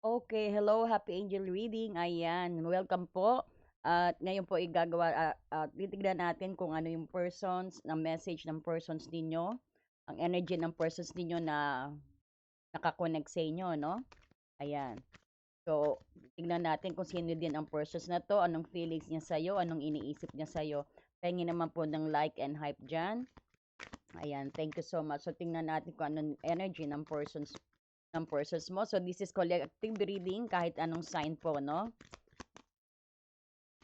Okay, hello, Happy Angel Reading. Ayan, welcome po. At ngayon po titignan natin kung ano yung persons, na message ng persons ninyo, ang energy ng persons ninyo na nakakonect sa inyo, no? Ayan. So, tignan natin kung sino din ang persons na to, anong feelings niya sa'yo, anong iniisip niya sa'yo. Pengi naman po ng like and hype dyan. Ayan, thank you so much. So, tingnan natin kung anong energy ng persons mo. So, this is collective reading kahit anong sign po, no?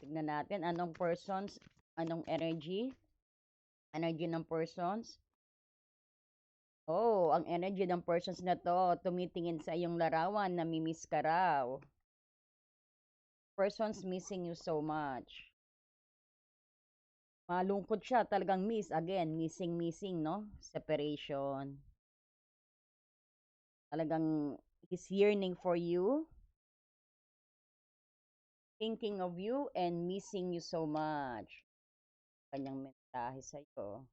Tignan natin anong persons, anong energy ng persons. Oh, ang energy ng persons na to, tumitingin sa iyong larawan, namimiss ka raw. Persons missing you so much. Malungkot siya, talagang again, missing, no? Separation. Talagang he's yearning for you, thinking of you, and missing you so much. Kanyang mensahe sa'yo.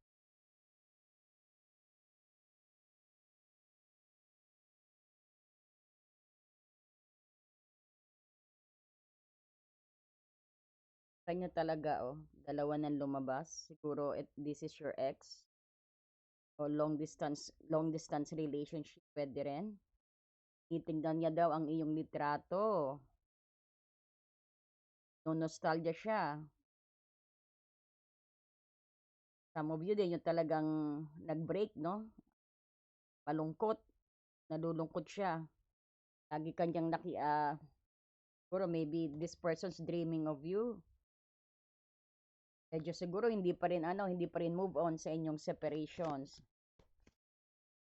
Kanya talaga, oh. Dalawa nang lumabas. Siguro this is your ex. O long distance relationship pwede rin. Titignan niya daw ang iyong litrato. No nostalgia siya. Some of you din yung talagang nag-break, no? Malungkot. Nalulungkot siya. Lagi kanyang siguro maybe this person's dreaming of you. Medyo siguro hindi pa rin move on sa inyong separations.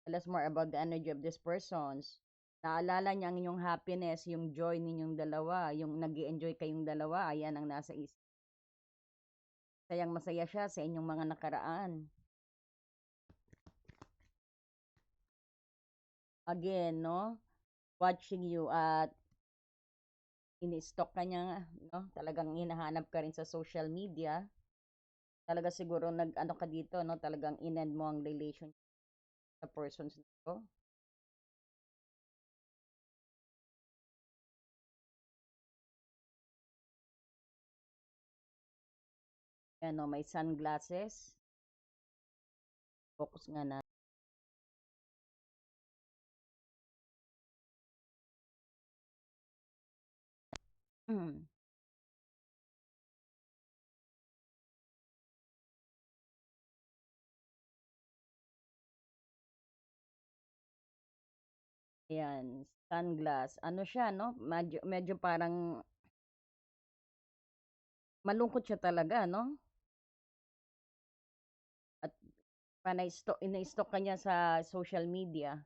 Tell us more about the energy of this persons. Naalala niya ang inyong happiness, yung joy ninyong dalawa, yung nag enjoy kayong dalawa, ayan ang nasa isip. Sayang masaya siya sa inyong mga nakaraan. Again, no? Watching you at ini-stalk ka niya, no? Talagang hinahanap ka rin sa social media. Talaga siguro nag-ano ka dito, no? Talagang inend mo ang relationship sa persons nito. Yan, no? May sunglasses. Focus nga na. Ayan, sunglass. Ano siya, no? Medyo parang malungkot siya talaga, no? At ina-stalk ka niya sa social media.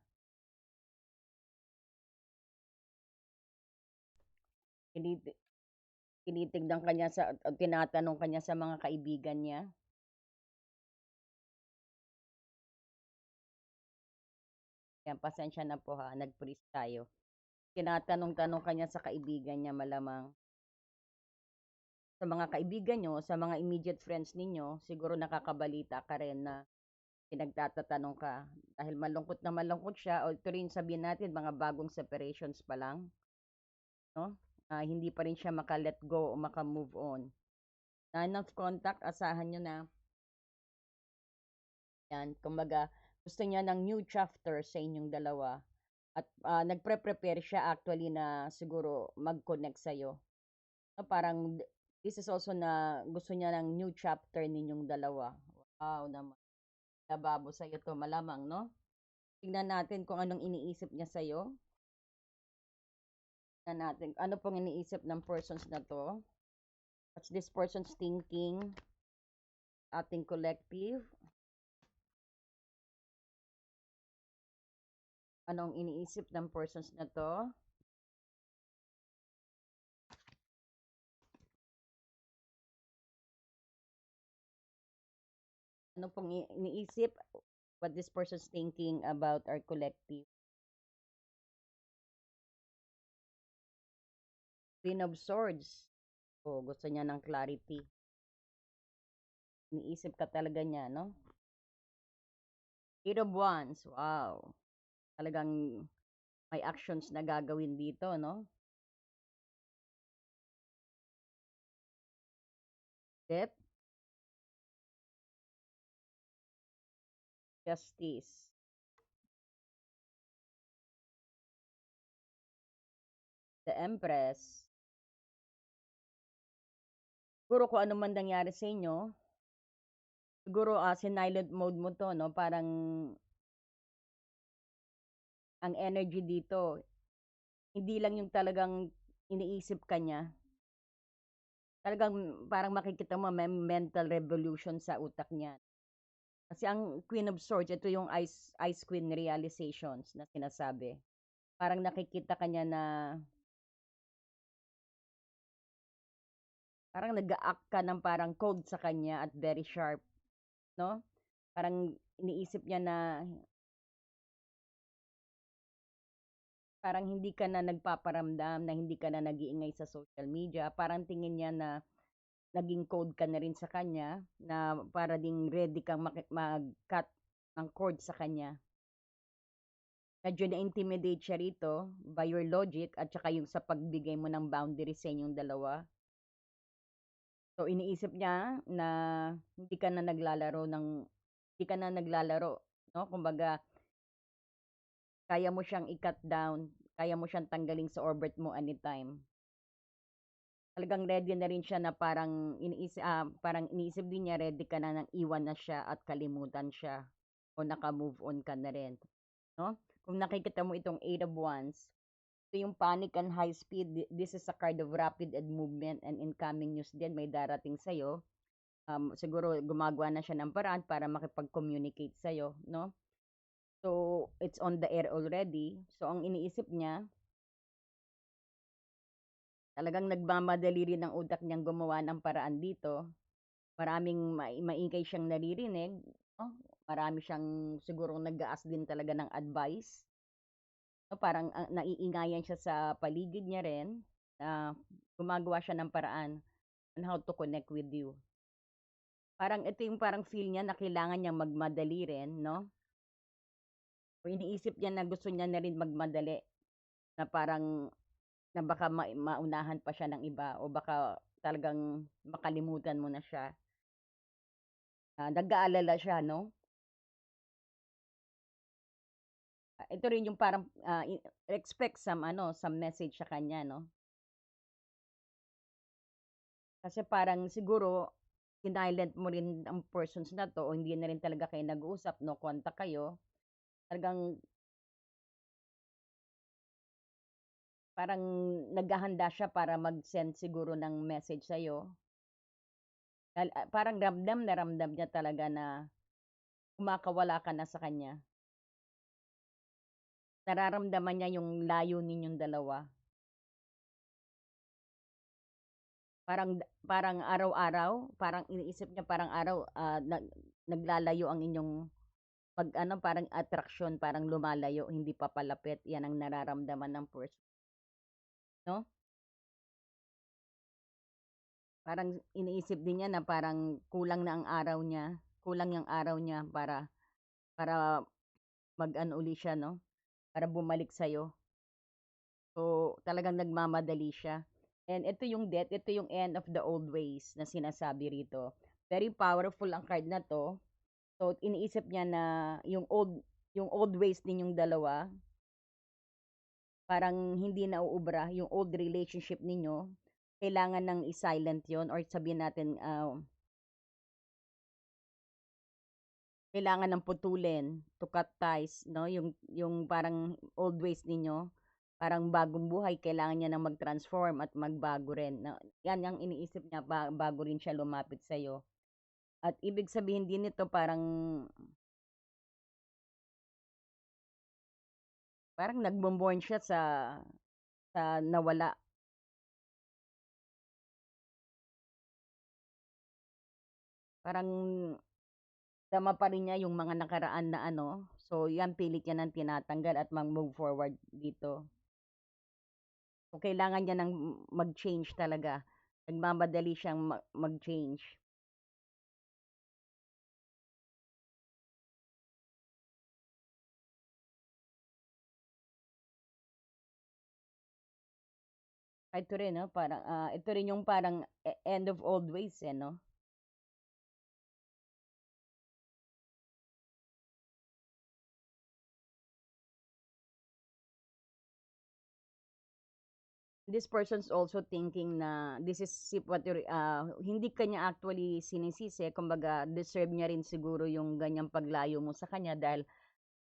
Tiniti tinitignan ka niya o tinatanong ka niya sa mga kaibigan niya. Yan, pasensya na po ha, nag-freeze tayo. Tinatanong-tanong ka niya sa kaibigan niya malamang. Sa mga kaibigan niyo, sa mga immediate friends ninyo, siguro nakakabalita ka rin na pinagtatatanong ka. Dahil malungkot siya, o ito rin sabihin natin, mga bagong separations pa lang, no? Hindi pa rin siya maka-let go o maka-move on. Nine of contact, asahan nyo na yan. Kumbaga, gusto niya ng new chapter sa inyong dalawa. At nagpre-prepare siya actually na siguro mag-connect sa'yo. No, parang this is also na gusto niya ng new chapter ninyong dalawa. Wow naman. Lababo sa'yo to malamang, no? Tingnan natin kung anong iniisip niya sa'yo. Tingnan natin ano pong iniisip ng persons na to. What's this person's thinking? Ating collective. Anong iniisip ng persons na to? Ano pong iniisip? What this person's thinking about our collective? Queen of Swords. Oh, gusto niya ng clarity. Iniisip ka talaga niya, no? Eight of Wands. Wow. Talagang may actions na gagawin dito, no? Death, justice, the Empress. Siguro kung ano man nangyari sa inyo, siguro sinilent mode mo to, no? Parang ang energy dito, hindi lang yung talagang iniisip ka niya. Talagang parang makikita mo may mental revolution sa utak niya. Kasi ang Queen of Swords, ito yung Ice Queen realizations na sinasabi. Parang nakikita ka niya na parang nag-act ka ng parang cold sa kanya at very sharp, no? Parang iniisip niya na parang hindi ka na nagpaparamdam, na hindi ka na nag-iingay sa social media. Parang tingin niya na naging code ka na rin sa kanya, na para ding ready kang mag-cut ng cord sa kanya. Medyo na-intimidate siya rito by your logic at saka yung sa pagbigay mo ng boundaries sa inyong dalawa. So iniisip niya na hindi ka na naglalaro ng hindi ka na naglalaro, no? Kumbaga, kaya mo siyang i-cut down, kaya mo siyang tanggalin sa orbit mo anytime. Talagang ready na rin siya na parang iniisip din niya ready ka na nang iwan na siya at kalimutan siya o naka-move on ka na rin, no? Kung nakikita mo itong Eight of Wands, ito yung panic and high speed. This is a card of rapid and movement and incoming news din may darating sa'yo. Siguro gumagawa na siya ng paraan para makipag-communicate sa'yo, no? So, it's on the air already. So, ang iniisip niya, talagang nagmamadali rin ang utak niyang gumawa ng paraan dito. Maraming maingay siyang naririnig, no? Marami siyang siguro nag-aas din talaga ng advice. No? Parang naiingayan siya sa paligid niya rin na gumagawa siya ng paraan on how to connect with you. Parang ito yung parang feel niya na kailangan niyang magmadali rin, no? O iniisip niya na gusto niya na rin magmadali na parang na baka maunahan pa siya ng iba o baka talagang makalimutan mo na siya. Nag-aalala siya, no? Ito rin yung parang expect some message sa kanya, no? Kasi parang siguro sinilent mo rin ang persons na to o hindi na rin talaga kayo nag-uusap, no contact kayo. Talagang parang naghahanda siya para mag-send siguro ng message sa'yo. Parang ramdam niya talaga na kumakawala ka na sa kanya. Nararamdaman niya yung layo ninyong dalawa. Parang parang araw-araw, parang iniisip niya parang araw naglalayo ang inyong parang attraction, parang lumalayo, hindi papalapit. Yan ang nararamdaman ng person, no? Parang iniisip din niya na parang kulang yung araw niya para mag-ano uli siya, no? Para bumalik sa'yo. So, talagang nagmamadali siya. And ito yung end of the old ways na sinasabi rito. Very powerful ang card na to. So, iniisip niya na yung old ways ninyong dalawa, parang hindi na uubra, yung old relationship ninyo, kailangan ng i-silent yon or sabihin natin, kailangan ng putulin, to cut ties, no? Yung parang old ways ninyo, parang bagong buhay, kailangan niya nang mag-transform at magbago rin. Yan ang iniisip niya bago rin siya lumapit sa iyo. At ibig sabihin din nito parang nagbo-mourn siya sa nawala. Parang dama pa rin niya yung mga nakaraan na ano. So, yan pilit niya ng tinatanggal at mag-move forward dito. So, kailangan niya ng mag-change talaga. Nagmamadali siyang mag-change. Ito rin 'no, parang, ito rin yung parang end of old ways, eh, 'no? This person's also thinking na this is what hindi kanya actually sinisisi, kumbaga deserve niya rin siguro yung ganyang paglayo mo sa kanya dahil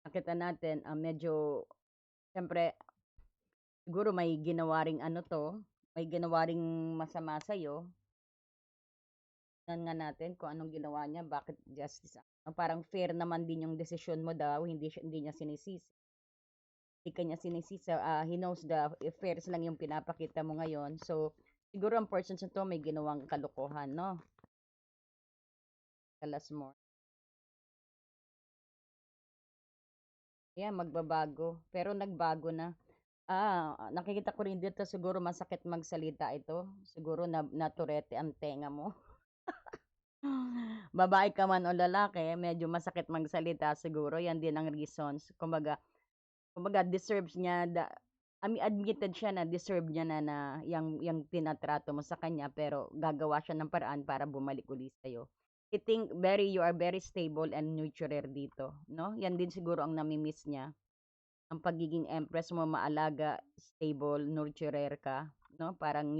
nakita natin, medyo siyempre siguro may ginawa ring ano 'to, may ginawa ring masama sa'yo. Tingnan nga natin kung anong ginawa niya, bakit justice parang fair naman din yung desisyon mo daw, hindi niya sinisisi. Hindi ka niya sinisisi, he knows the affairs lang yung pinapakita mo ngayon. So, siguro ang persons na 'to may ginawang kalokohan 'no, kalas mo. Ayan, magbabago, pero nagbago na. Nakikita ko rin dito siguro masakit magsalita ito. Siguro na-Tourette ang tenga mo. Babae ka man o lalaki, medyo masakit magsalita siguro. Yan din ang reasons. Kumbaga deserves niya admitted siya na deserve niya na yung tinatrato mo sa kanya pero gagawa siya ng paraan para bumalik uli sa'yo. I think you are very stable and nurturer dito, no? Yan din siguro ang nami-miss niya. Ang pagiging empress mo, maalaga, stable, nurturer ka, no? Parang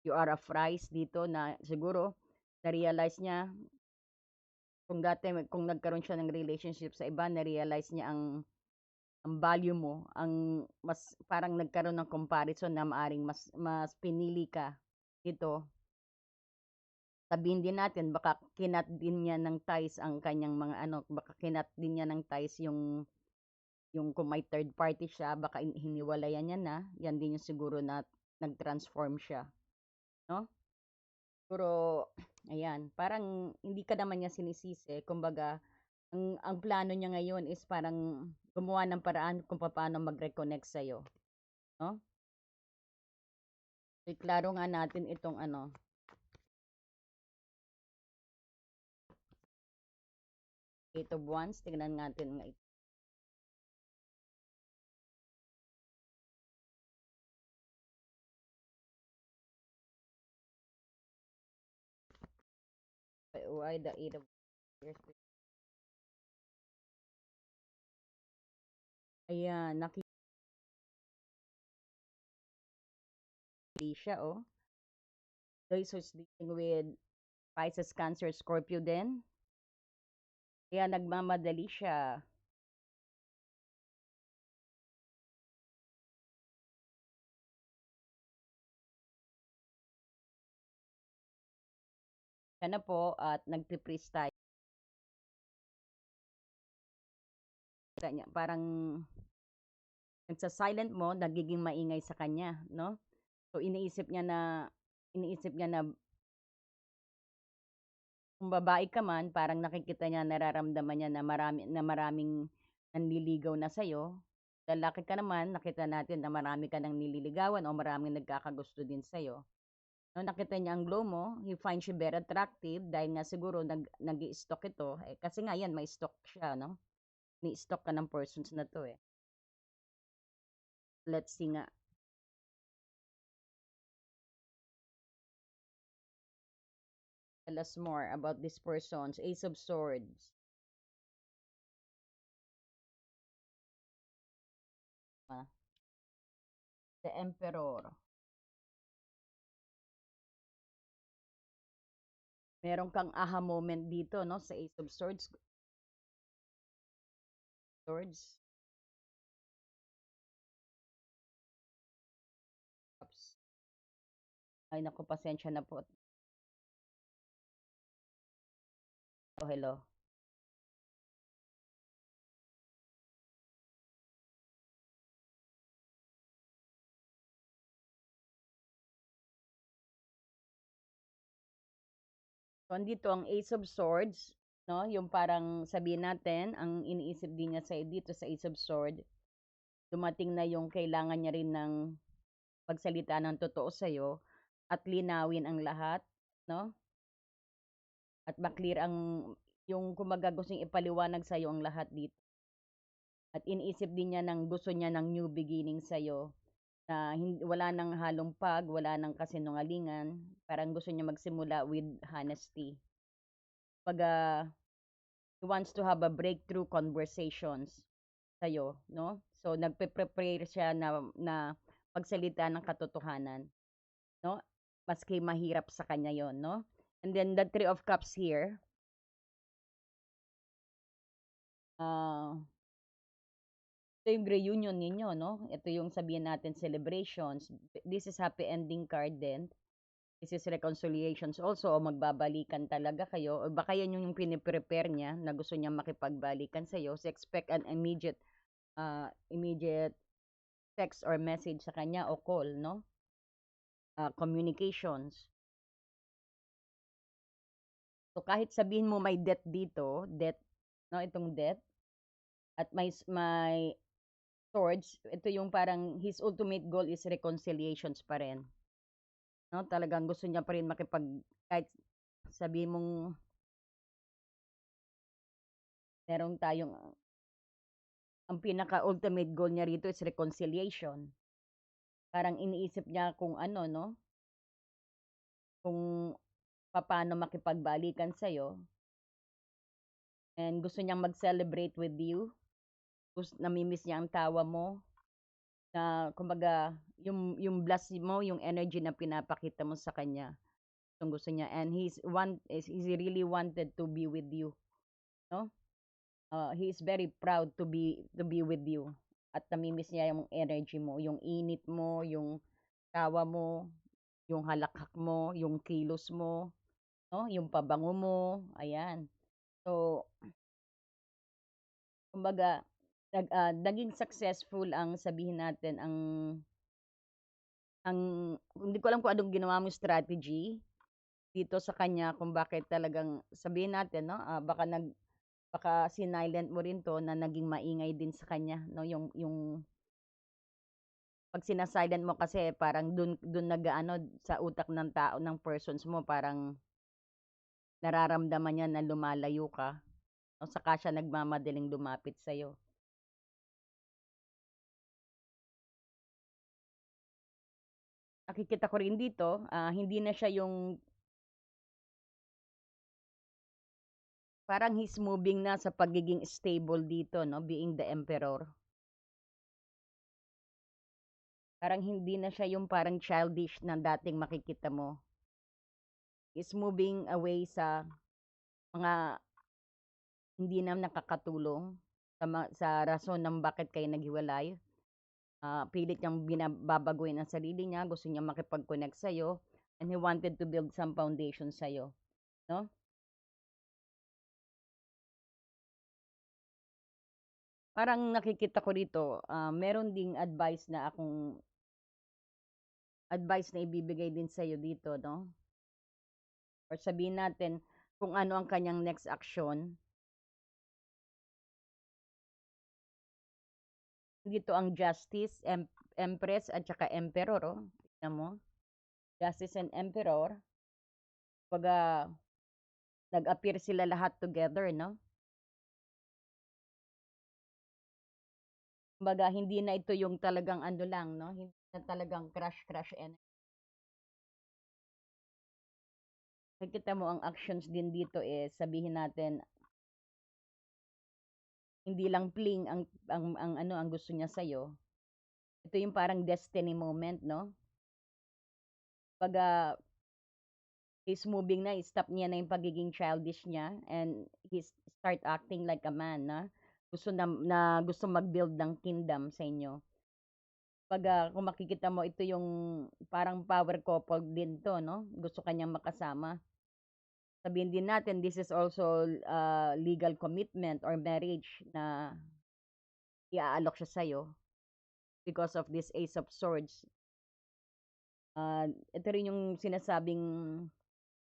you are a prize dito na siguro na-realize niya kung dati kung nagkaroon siya ng relationship sa iba, na-realize niya ang value mo, ang mas parang nagkaroon ng comparison na maaring mas pinili ka dito. Sabihin din natin baka kinat din niya ng ties ang kanyang mga ano, baka kinat din niya ng ties yung kung may third party siya, baka hiniwalayan niya na, yan din yung siguro na nag-transform siya, no? Siguro, ayan, parang hindi ka naman niya sinisisi, kumbaga, ang plano niya ngayon is parang gumawa ng paraan kung paano mag-reconnect sa'yo, no? So, iklaro nga natin itong ano, Eight of Wands, tingnan natin nga ito. Why the Eight of Wands? Ayan, nakikita siya, oh. Those who's dealing with Pisces, Cancer, Scorpio din. Kaya nagmamadali siya. Siya na po at nagpi-freeze tayo. Parang nagsa-silent mo, nagiging maingay sa kanya, no? So iniisip niya na kung babae ka man, parang nakikita niya, nararamdaman niya na maraming nanliligaw na sa'yo. Lalaki ka naman, nakita natin na marami ka nang nililigawan o maraming nagkakagusto din sa'yo. No, nakita niya ang glow mo, he finds you very attractive dahil nga siguro nag-i-stalk ito. Eh, kasi nga yan, may stalk siya, no? Ni-stalk ka ng persons na to eh. Let's see nga. Tell us more about this persons. Ace of Swords. Ah, the Emperor. Meron kang aha moment dito, no? Sa Ace of Swords. Swords. Cups. Ay, naku, pasensya na po. Oh, hello. So, andito ang Ace of Swords, no? Yung parang sabihin natin, ang iniisip din niya sa dito sa Ace of Swords, dumating na yung kailangan niya rin ng pagsalita ng totoo sa'yo at linawin ang lahat, no? At maklear yung kumbaga gustong ipaliwanag sa'yo ang lahat dito. At iniisip din niya gusto niya ng new beginning sa'yo. na wala ng halong wala ng kasinungalingan, parang gusto niya magsimula with honesty. Pag he wants to have a breakthrough conversations sa'yo, no? So, nagpe-prepare siya na magsalita ng katotohanan, no? Maski mahirap sa kanya yon, no? And then the Three of Cups here, uh, ito yung reunion ninyo, no? Ito yung sabihin natin celebrations. This is happy ending card din. This is reconciliations also, o magbabalikan talaga kayo. O baka yan yung piniprepare niya na gusto niya makipagbalikan sa'yo. So expect an immediate text or message sa kanya o call, no? Communications. So kahit sabihin mo may debt dito, debt, no? Itong debt, at may swords, ito yung parang his ultimate goal is reconciliations pa rin. No? Talagang gusto niya pa rin kahit sabihin mong meron tayong, ang pinaka-ultimate goal niya rito is reconciliation. Parang iniisip niya kung ano, no? Kung paano makipagbalikan sa'yo. And gusto niyang mag-celebrate with you. Namimiss niya ang tawa mo. Na, kumbaga, yung blast mo, yung energy na pinapakita mo sa kanya. Yung gusto niya. And he really wanted to be with you. No? He is very proud to be with you. At namimiss niya yung energy mo, yung init mo, yung tawa mo, yung halakhak mo, yung kilos mo, no? Yung pabango mo, ayan. So, kumbaga, naging successful ang sabihin natin ang hindi ko alam kung anong ginawa mo strategy dito sa kanya kung bakit talagang sabihin natin, no? Baka sinilent mo rin 'to na naging maingay din sa kanya, no? Yung 'pag sina-silent mo kasi parang dun nag-aano sa utak ng tao, ng persons mo, parang nararamdaman niya na lumalayo ka, o saka siya nagmamadaling lumapit sa'yo. Nakikita ko rin dito, hindi na siya yung parang he's moving na sa pagiging stable dito, no? Being the emperor. Parang hindi na siya yung parang childish na dating makikita mo. He's moving away sa mga hindi na nakakatulong sa rason ng bakit kayo naghiwalay. Pilit niyang babaguhin ang sarili niya, gusto niya makipag-connect sa'yo, and he wanted to build some foundation sa'yo, no? Parang nakikita ko rito, meron ding advice na ibibigay din sa'yo dito, no? Or sabihin natin kung ano ang kanyang next action. Dito ang Justice, Empress at saka Emperor, oh. Tignan mo. Justice and Emperor. Pag nag-appear sila lahat together, no? Kumbaga, hindi na ito yung talagang ano lang, no? Hindi na talagang crush and nakikita mo ang actions din dito sabihin natin hindi lang fling ang ano ang gusto niya sa ito yung parang destiny moment, no? Pag he's moving na, stop niya na yung pagiging childish niya and he start acting like a man, na gusto mag-build ng kingdom sa inyo. Pag kung makikita mo, ito yung parang power couple din to, no? Gusto kanyang makasama. Sabihin din natin, this is also legal commitment or marriage na iaalok siya sa'yo because of this Ace of Swords. Ito rin yung sinasabing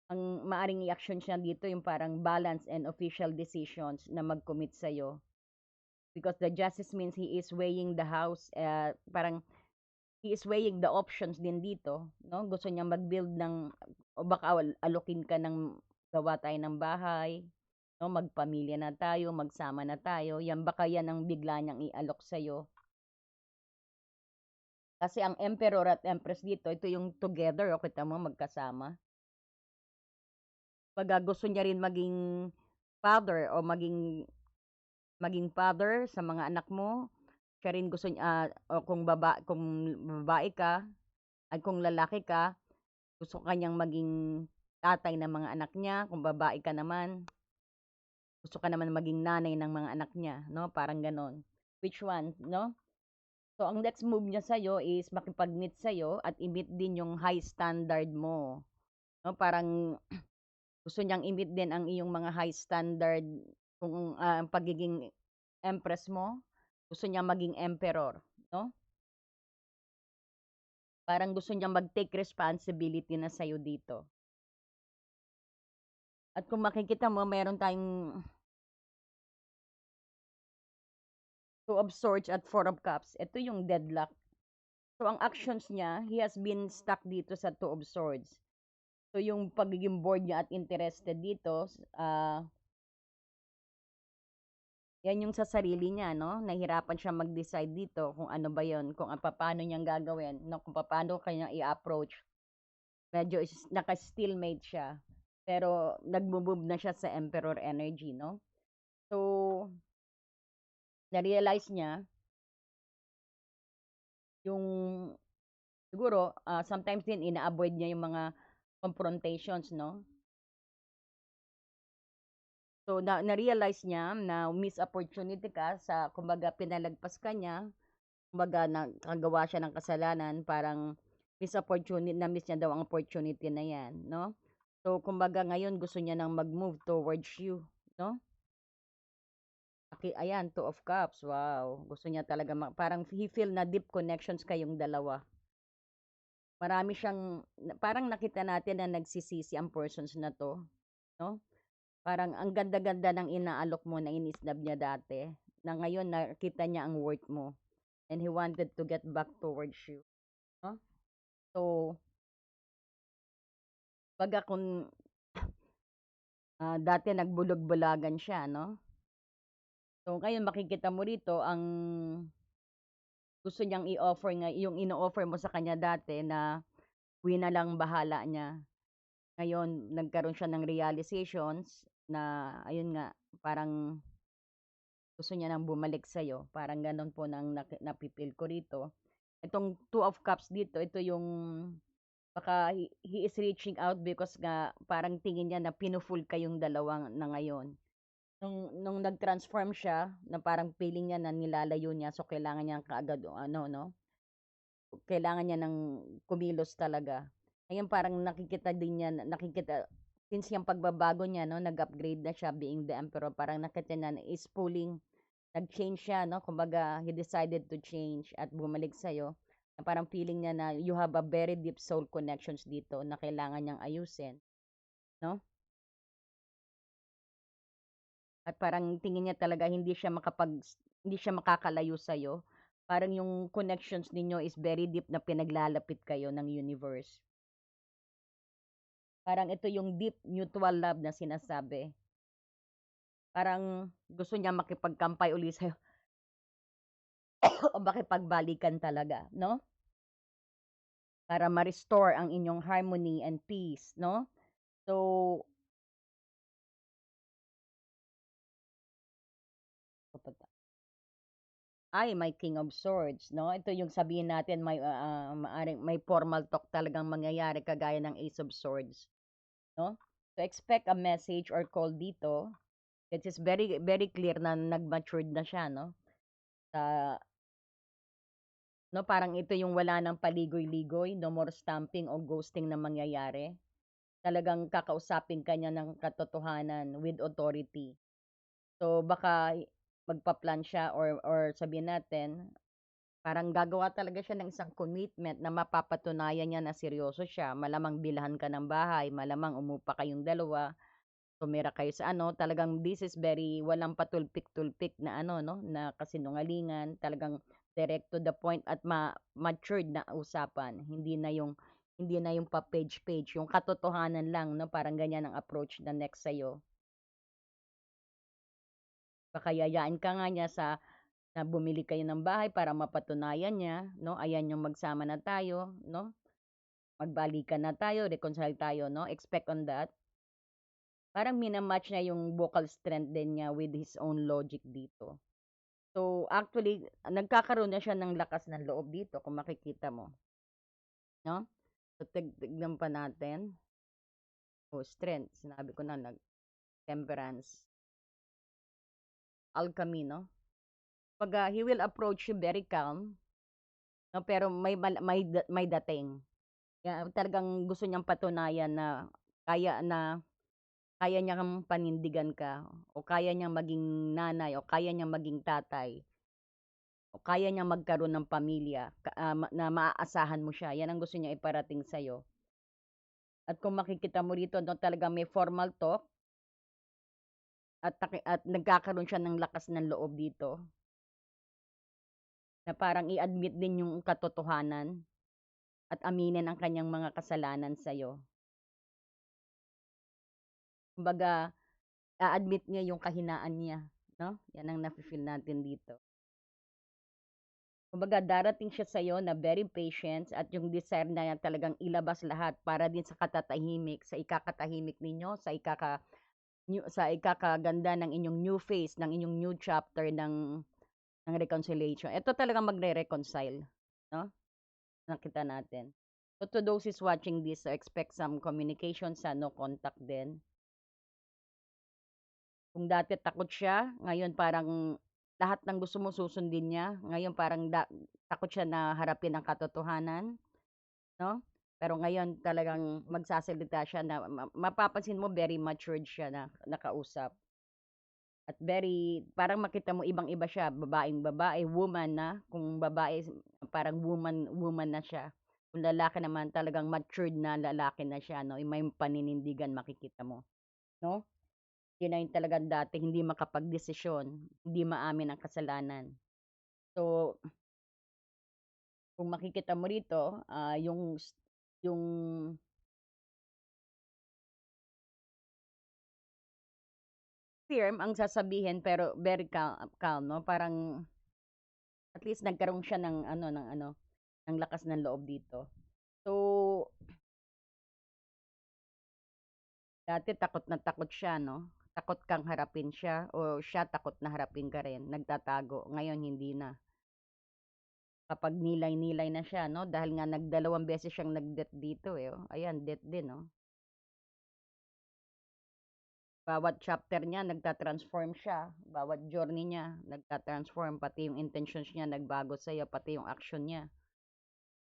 ang maaring i-action siya dito yung parang balance and official decisions na mag-commit sa'yo. Because the justice means he is weighing the house, parang he is weighing the options din dito, no? Gusto niya mag-build ng, o baka alokin ka ng gawa tayo ng bahay, no? Magpamilya na tayo, magsama na tayo. Yan, baka yan ang bigla niyang i-alok sa'yo. Kasi ang Emperor at Empress dito, ito yung together, o kita mo magkasama. Pagka gusto niya rin maging father o maging father sa mga anak mo, siya rin gusto niya, o kung babae ka, ay kung lalaki ka, gusto kanyang maging tatay ng mga anak niya, kung babae ka naman, gusto ka naman maging nanay ng mga anak niya, no? Parang ganon. Which one, no? So, ang next move niya sa'yo is makipag-meet sa'yo at i-meet din yung high standard mo. No? Parang gusto niyang i-meet din ang iyong mga high standard kung ang pagiging empress mo. Gusto niya maging emperor. No? Parang gusto niya mag-take responsibility na sa'yo dito. At kung makikita mo, meron tayong Two of Swords at Four of Cups. Ito yung deadlock. So, ang actions niya, he has been stuck dito sa Two of Swords. So, yung pagiging bored niya at interested dito, yan yung sa sarili niya, no? Nahirapan siya mag-decide dito kung ano ba yon, kung paano niyang gagawin, no? Kung paano kanya i-approach. Medyo naka-stalemate siya. Pero, nag-move na siya sa Emperor energy, no? So, na-realize niya, yung siguro, sometimes din ina-avoid niya yung mga confrontations, no? So, na-realize niya na miss opportunity ka sa, kumbaga, pinalagpas ka niya, kumbaga, nakagawa siya ng kasalanan, parang miss opportunity, na-miss niya daw ang opportunity na yan, no? So, kumbaga, ngayon gusto niya nang mag-move towards you, no? Ayan, Two of Cups, wow. Gusto niya talaga, parang he feel na deep connections kayong dalawa. Marami siyang, parang nakita natin na nagsisisi ang persons na to, no? Parang ang ganda-ganda ng inaalok mo na inisnab niya dati, na ngayon nakita niya ang worth mo and he wanted to get back towards you, no? So, baga kung dati nagbulog-bulagan siya, no? So, ngayon makikita mo rito ang gusto niyang i-offer nga, yung ino-offer mo sa kanya dati na we na lang bahala niya. Ngayon, nagkaroon siya ng realizations na, ayun nga, parang gusto niya nang bumalik sa'yo. Parang ganun po nang napipil ko rito. Itong Two of Cups dito, ito yung baka he is reaching out because nga parang tingin niya na pinuful kayong dalawang na ngayon. Nung nag-transform siya, na parang feeling niya na nilalayo niya, so kailangan niya kaagad, ano, no? Kailangan niya ng kumilos talaga. Ngayon parang nakikita din niya, since yung pagbabago niya, no, nag-upgrade na siya being the emperor, parang nakita niya na is pulling, nag-change siya, no? Kumbaga, he decided to change at bumalik sa'yo. Na parang feeling niya na you have a very deep soul connections dito na kailangan niyang ayusin, no? At parang tingin niya talaga hindi siya makakalayo sa'yo. Parang yung connections ninyo is very deep na pinaglalapit kayo ng universe. Parang ito yung deep mutual love na sinasabi. Parang gusto niya makipagkampay uli sa'yo o makipagbalikan talaga, no? Para ma-restore ang inyong harmony and peace, no? So, may King of Swords, no? Ito yung sabihin natin, may formal talk talagang mangyayari kagaya ng Ace of Swords, no? So, expect a message or call dito. It is very, very clear na nag-matured na siya, no? Sa, no, parang ito yung wala ng paligoy-ligoy, no more stamping o ghosting na mangyayari. Talagang kakausapin ka niya ng katotohanan with authority. So, baka magpa-plan siya or sabihin natin, parang gagawa talaga siya ng isang commitment na mapapatunayan niya na seryoso siya. Malamang bilhan ka ng bahay, malamang umupa kayong dalawa, tumira kayo sa ano, talagang this is very walang patulpik-tulpik na ano, no, na kasinungalingan, talagang direct to the point at matured na usapan. Hindi na yung pa page-page, yung katotohanan lang, no, parang ganyan ang approach na next sa'yo. Baka yayain ka nga niya sa na bumili kayo ng bahay para mapatunayan niya, no? Ayan yung magsama na tayo, no? Magbalikan na tayo, reconcile tayo, no? Expect on that. Parang minamatch niya yung vocal strength din niya with his own logic dito. So, actually, nagkakaroon na siya ng lakas ng loob dito kung makikita mo, no? So, tignan pa natin. Oh, strength. Sinabi ko na, temperance. Alchemy, no? Pag he will approach you very calm, no? Pero may dating. Kaya talagang gusto niyang patunayan na kaya na kaya niyang panindigan ka o kaya niyang maging nanay o kaya niyang maging tatay o kaya niyang magkaroon ng pamilya na maaasahan mo siya. Yan ang gusto niya iparating sa'yo. At kung makikita mo rito, no, talagang may formal talk at nagkakaroon siya ng lakas ng loob dito na parang i-admit din yung katotohanan at aminin ang kanyang mga kasalanan sa'yo. Kumbaga, a-admit niya yung kahinaan niya, no? Yan ang nafi-feel natin dito. Kumbaga, darating siya sa'yo na very patient at yung desire na yan talagang ilabas lahat para din sa katatahimik, sa ikakatahimik ninyo, sa ikakaganda ng inyong new phase, ng inyong new chapter ng reconciliation. Ito talagang magre-reconcile, no? Nakita natin. So, to those is watching this, so expect some communication sa no contact din. Kung dati takot siya, ngayon parang lahat ng gusto mo susundin niya. Ngayon parang takot siya na harapin ang katotohanan, no? Pero ngayon talagang magsasalita siya na mapapansin mo very matured siya na nakausap. At very, parang makita mo ibang-iba siya, babaeng babae, woman na. Kung babae, parang woman na siya. Kung lalaki naman, talagang matured na lalaki na siya, no? May paninindigan makikita mo, no? Yun na yung talagang dati hindi makapagdesisyon, hindi maamin ang kasalanan. So, kung makikita mo rito, yung firm ang sasabihin pero very calm, no? Parang at least nagkaroon siya ng lakas ng loob dito. So, dati takot siya, no? Takot kang harapin siya o siya takot na harapin ka rin, nagtatago. Ngayon hindi na. Kapag nilay-nilay na siya, no? Dahil nga nagdalawang beses siyang nag-death dito, eh. Oh. Ayan, death din, no? Bawat chapter niya, nagta-transform siya. Bawat journey niya, nagta-transform. Pati yung intentions niya, nagbago sa'yo. Pati yung action niya.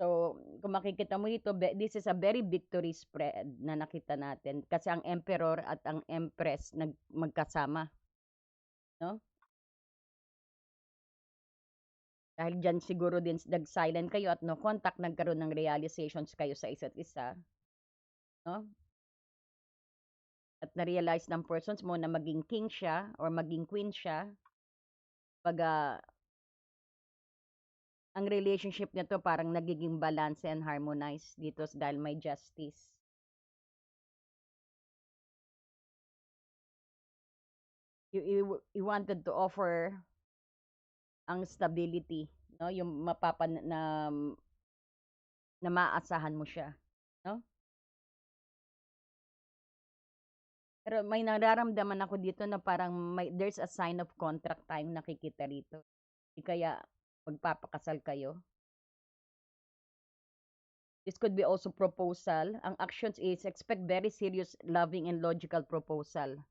So, kung makikita mo dito, this is a very victory spread na nakita natin. Kasi ang emperor at ang empress magkasama, no? Dahil dyan siguro din nag-silent kayo at no contact, nagkaroon ng realizations kayo sa isa't isa, no? At na-realize ng persons mo na maging king siya or maging queen siya, pag ang relationship nito parang nagiging balance and harmonize dito dahil may justice. You wanted to offer ang stability, no? Yung na maaasahan mo siya, no? Pero may nararamdaman ako dito na parang there's a sign of contract tayong nakikita rito. Di kaya magpapakasal kayo. This could be also proposal. Ang actions is expect very serious, loving, and logical proposal.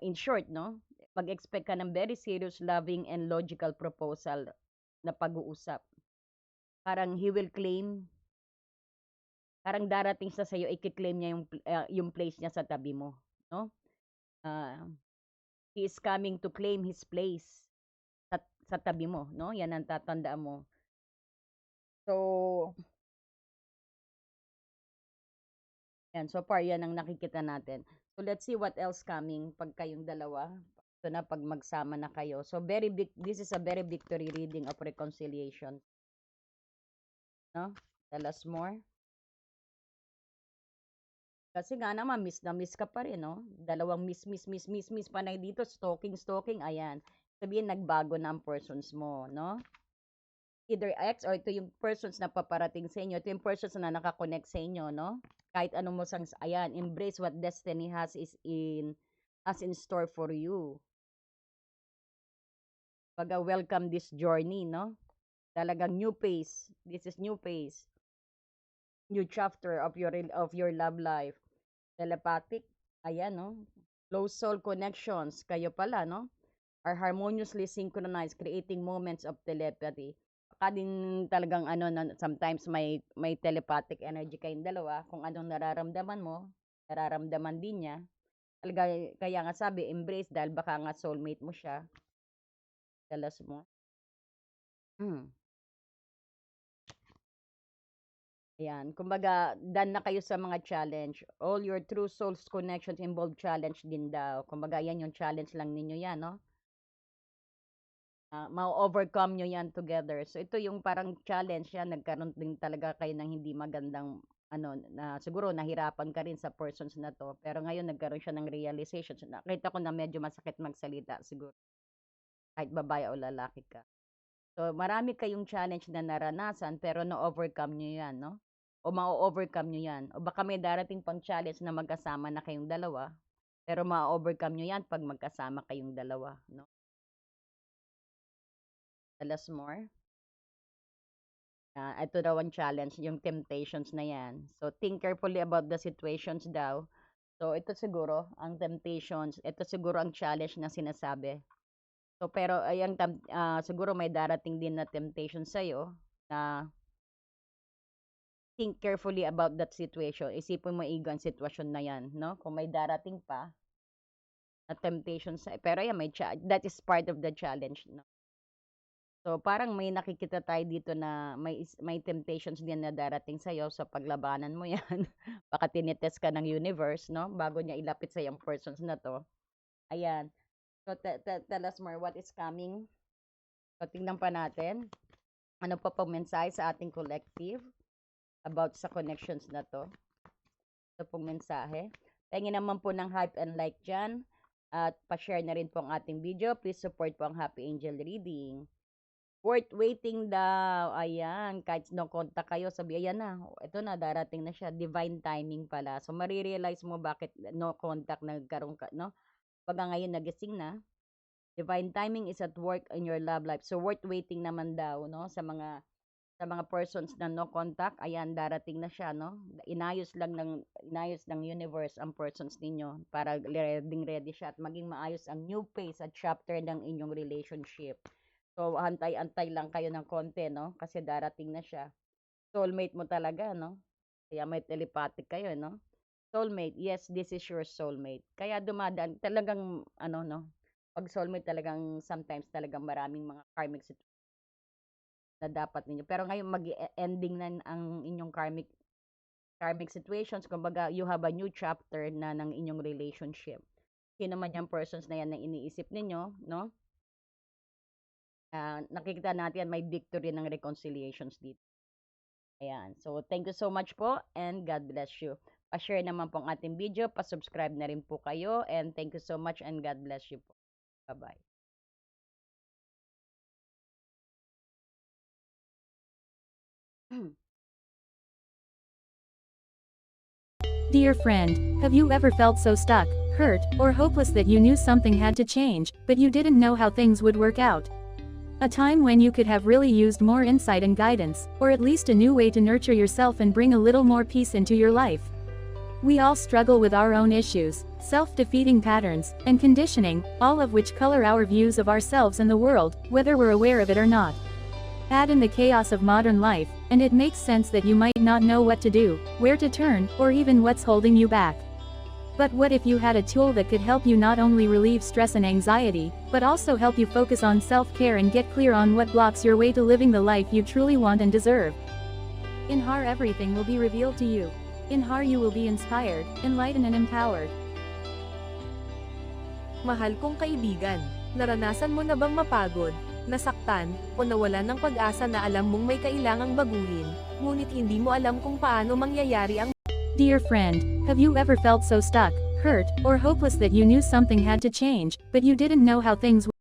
In short, no? Mag-expect ka ng very serious, loving, and logical proposal na pag-uusap. Parang he will claim, parang darating sa sa'yo, i-claim niya yung place niya sa tabi mo. No? Uh, he is coming to claim his place sa tabi mo. No? Yan ang tatandaan mo. So, yan. So far, yan ang nakikita natin. So, let's see what else coming pag kayong dalawa. Ito na pag magsama na kayo. So, this is a very victory reading of reconciliation. No? Tell us more. Kasi nga naman, miss na miss ka pa rin, no? Dalawang miss panay dito, stalking, ayan. Sabihin nagbago na ang persons mo, no? Either ex or ito yung persons na paparating sa inyo, ito yung persons na nakakonect sa inyo, no? Kahit anong mo sang, ayan, embrace what destiny has in store for you. Baga, welcome this journey, no? Talagang new phase. This is new phase. New chapter of your love life. Telepathic, ayan, no? Close soul connections, kayo pala, no? Are harmoniously synchronized, creating moments of telepathy. Baka din talagang ano, sometimes may telepathic energy kayong dalawa. Kung anong nararamdaman mo, nararamdaman din niya. Talaga, kaya nga sabi, embrace dahil baka nga soulmate mo siya. Dalas mo. Ayan, kumbaga, done na kayo sa mga challenge. All your true soul's connections involve challenge din daw. Kumbaga, yan yung challenge lang ninyo yan, no? Ma-overcome nyo yan together. So, ito yung parang challenge yan. Nagkaroon din talaga kayo ng hindi magandang, ano, na siguro nahirapan ka rin sa persons na to. Pero ngayon, nagkaroon siya ng realization. So, nakita ko na medyo masakit magsalita siguro. Kahit babae o lalaki ka. So, marami kayong challenge na naranasan, pero na-overcome nyo yan, no? O ma-overcome nyo yan. O baka may darating pang challenge na magkasama na kayong dalawa, pero ma-overcome nyo yan pag magkasama kayong dalawa, no? Alas more. Ito daw ang challenge, yung temptations na yan. So, think carefully about the situations daw. So, ito siguro, ang temptations, ito siguro ang challenge na sinasabi. So, pero ayang siguro may darating din na temptation sa'yo na think carefully about that situation. Isipin mo ang sitwasyon na yan, no? Kung may darating pa na temptation sa, pero yan, that is part of the challenge, no? So, parang may nakikita tayo dito na may temptations din na darating sa'yo sa paglabanan mo yan. Baka tinitest ka ng universe, no? Bago niya ilapit sa yung persons na to. Ayan. So, tell us more what is coming. So, tingnan pa natin. Ano pa pong mensahe sa ating collective about sa connections na to. Ito pong mensahe. Tingin naman po ng hype and like dyan. At pa-share na rin po ang ating video. Please support po ang Happy Angel Reading. Worth waiting daw. Ayan. Kahit no contact kayo, sabi, ayan na. Ito na, darating na siya. Divine timing pala. So, marirealize mo bakit no contact nagkaroon ka, no? Pag ngayon nagising na, divine timing is at work in your love life. So, worth waiting naman daw, no? Sa mga persons na no contact, ayan, darating na siya, no? Inayos ng universe ang persons ninyo para ready siya at maging maayos ang new phase at chapter ng inyong relationship. So, antay-antay lang kayo ng konti, no? Kasi darating na siya. Soulmate mo talaga, no? Kaya may telepathic kayo, no? Soulmate, yes, this is your soulmate. Kaya dumadaan, talagang, ano, no? Pag soulmate talagang, sometimes talagang maraming mga karmic situations na dapat ninyo. Pero ngayon, mag-ending na ang inyong karmic situations. Kumbaga, you have a new chapter na ng inyong relationship. Sino man yung persons na yan na iniisip ninyo, no? Nakikita natin may victory ng reconciliations dito. Ayan. So, thank you so much po and God bless you. Pa-share naman po ang ating video. Pa-subscribe na rin po kayo. And thank you so much and God bless you po. Bye-bye. Dear friend, have you ever felt so stuck, hurt, or hopeless that you knew something had to change, but you didn't know how things would work out? A time when you could have really used more insight and guidance, or at least a new way to nurture yourself and bring a little more peace into your life. We all struggle with our own issues, self-defeating patterns, and conditioning, all of which color our views of ourselves and the world, whether we're aware of it or not. Add in the chaos of modern life, and it makes sense that you might not know what to do, where to turn, or even what's holding you back. But what if you had a tool that could help you not only relieve stress and anxiety, but also help you focus on self-care and get clear on what blocks your way to living the life you truly want and deserve? In HAR, everything will be revealed to you. In HAR, you will be inspired, enlightened and empowered. Mahal kong kaibigan, naranasan mo na bang mapagod, nasaktan, o nawalan ng pag-asa na alam mong may kailangang baguhin, ngunit hindi mo alam kung paano mangyayari ang Dear friend, have you ever felt so stuck, hurt, or hopeless that you knew something had to change, but you didn't know how things